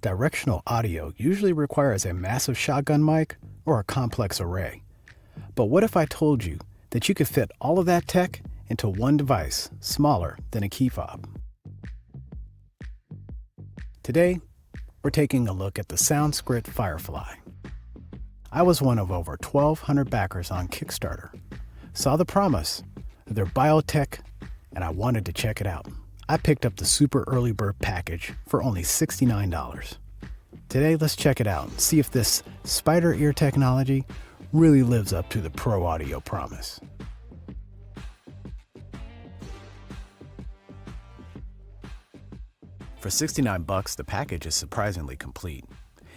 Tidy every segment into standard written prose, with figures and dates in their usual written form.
Directional audio usually requires a massive shotgun mic or a complex array. But what if I told you that you could fit all of that tech into one device smaller than a key fob? Today, we're taking a look at the Soundskrit Firefly. I was one of over 1,200 backers on Kickstarter, saw the promise of their biotech, and I wanted to check it out. I picked up the super early bird package for only $69. Today, let's check it out and see if this spider ear technology really lives up to the pro audio promise. For $69, the package is surprisingly complete.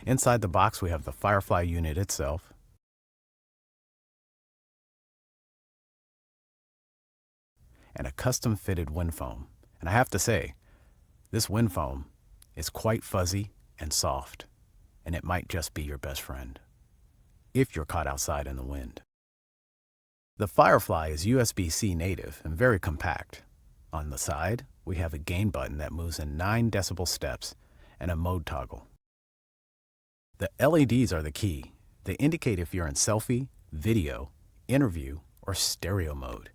Inside the box, we have the Firefly unit itself, and a custom-fitted wind foam. And I have to say, this wind foam is quite fuzzy and soft, and it might just be your best friend if you're caught outside in the wind. The Firefly is USB-C native and very compact. On the side, we have a gain button that moves in 9 decibel steps and a mode toggle. The LEDs are the key. They indicate if you're in selfie, video, interview, or stereo mode.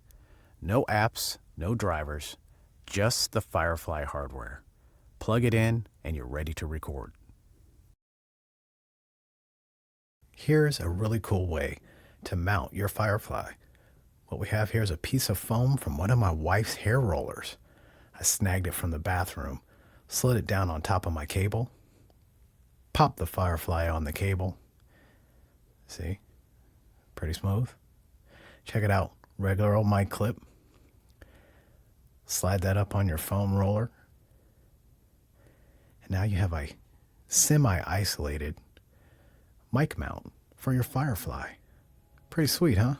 No apps, no drivers, just the Firefly hardware. Plug it in and you're ready to record. Here's a really cool way to mount your Firefly. What we have here is a piece of foam from one of my wife's hair rollers. I snagged it from the bathroom, slid it down on top of my cable, popped the Firefly on the cable. See? Pretty smooth. Check it out. Regular old mic clip. Slide that up on your foam roller. And now you have a semi-isolated mic mount for your Firefly. Pretty sweet, huh?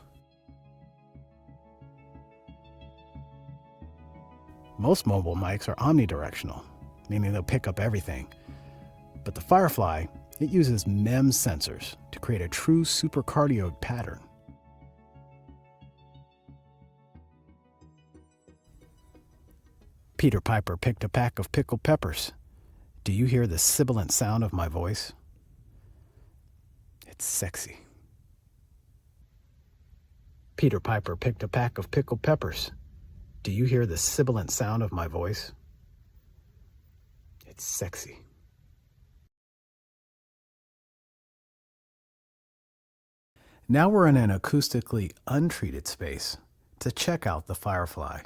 Most mobile mics are omnidirectional, meaning they'll pick up everything. But the Firefly, it uses MEMS sensors to create a true super-cardioid pattern. Peter Piper picked a pack of pickled peppers. Do you hear the sibilant sound of my voice? It's sexy. Peter Piper picked a pack of pickled peppers. Do you hear the sibilant sound of my voice? It's sexy. Now we're in an acoustically untreated space to check out the Firefly.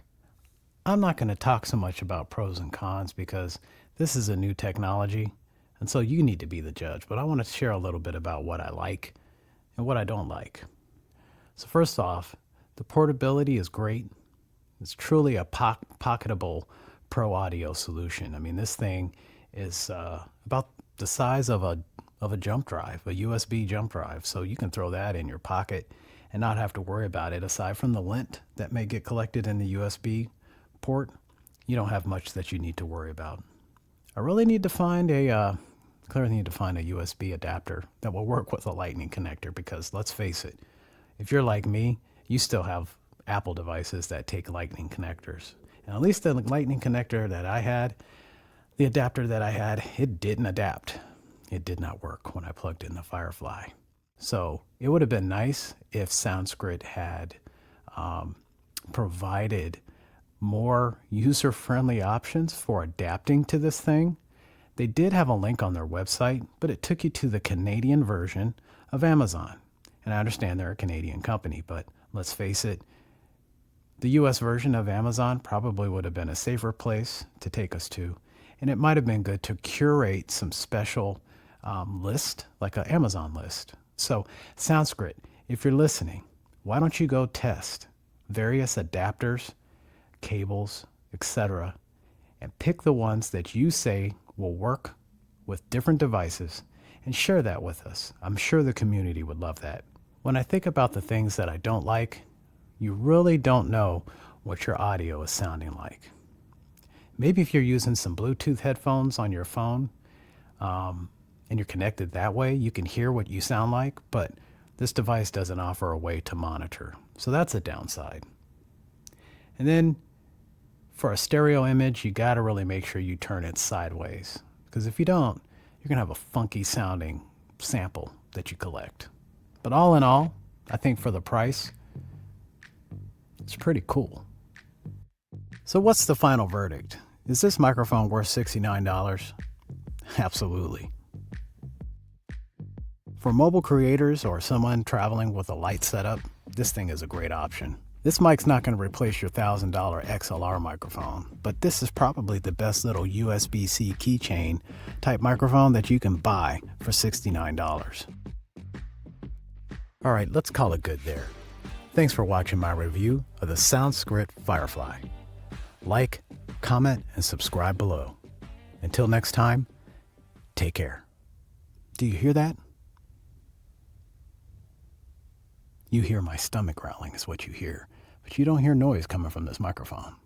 I'm not going to talk so much about pros and cons because this is a new technology, and so you need to be the judge. But I want to share a little bit about what I like and what I don't like. So first off, the portability is great. It's truly a pocketable pro audio solution. I mean, this thing is about the size of a jump drive, a USB jump drive. So you can throw that in your pocket and not have to worry about it. Aside from the lint that may get collected in the USB port, you don't have much that you need to worry about. I really need to find a USB adapter that will work with a lightning connector, because let's face it, if you're like me, you still have Apple devices that take lightning connectors. And at least the lightning connector that I had, the adapter that I had, it didn't adapt. It did not work when I plugged in the Firefly. So it would have been nice if Soundskrit had provided more user-friendly options for adapting to this thing. They did have a link on their website, but it took you to the Canadian version of Amazon. And I understand they're a Canadian company, but let's face it, the US version of Amazon probably would have been a safer place to take us to. And it might have been good to curate some special list, like an Amazon list. So Soundskrit, if you're listening, why don't you go test various adapters, cables, etc., and pick the ones that you say will work with different devices and share that with us. I'm sure the community would love that. When I think about the things that I don't like, you really don't know what your audio is sounding like. Maybe if you're using some Bluetooth headphones on your phone and you're connected that way, you can hear what you sound like, but this device doesn't offer a way to monitor. So that's a downside. And then for a stereo image, you got to really make sure you turn it sideways, because if you don't, you're going to have a funky sounding sample that you collect. But all in all, I think for the price, it's pretty cool. So what's the final verdict? Is this microphone worth $69? Absolutely. For mobile creators or someone traveling with a light setup, this thing is a great option. This mic's not going to replace your $1,000 XLR microphone, but this is probably the best little USB-C keychain type microphone that you can buy for $69. All right, let's call it good there. Thanks for watching my review of the Soundskrit Firefly. Like, comment, and subscribe below. Until next time, take care. Do you hear that? You hear my stomach growling is what you hear, but you don't hear noise coming from this microphone.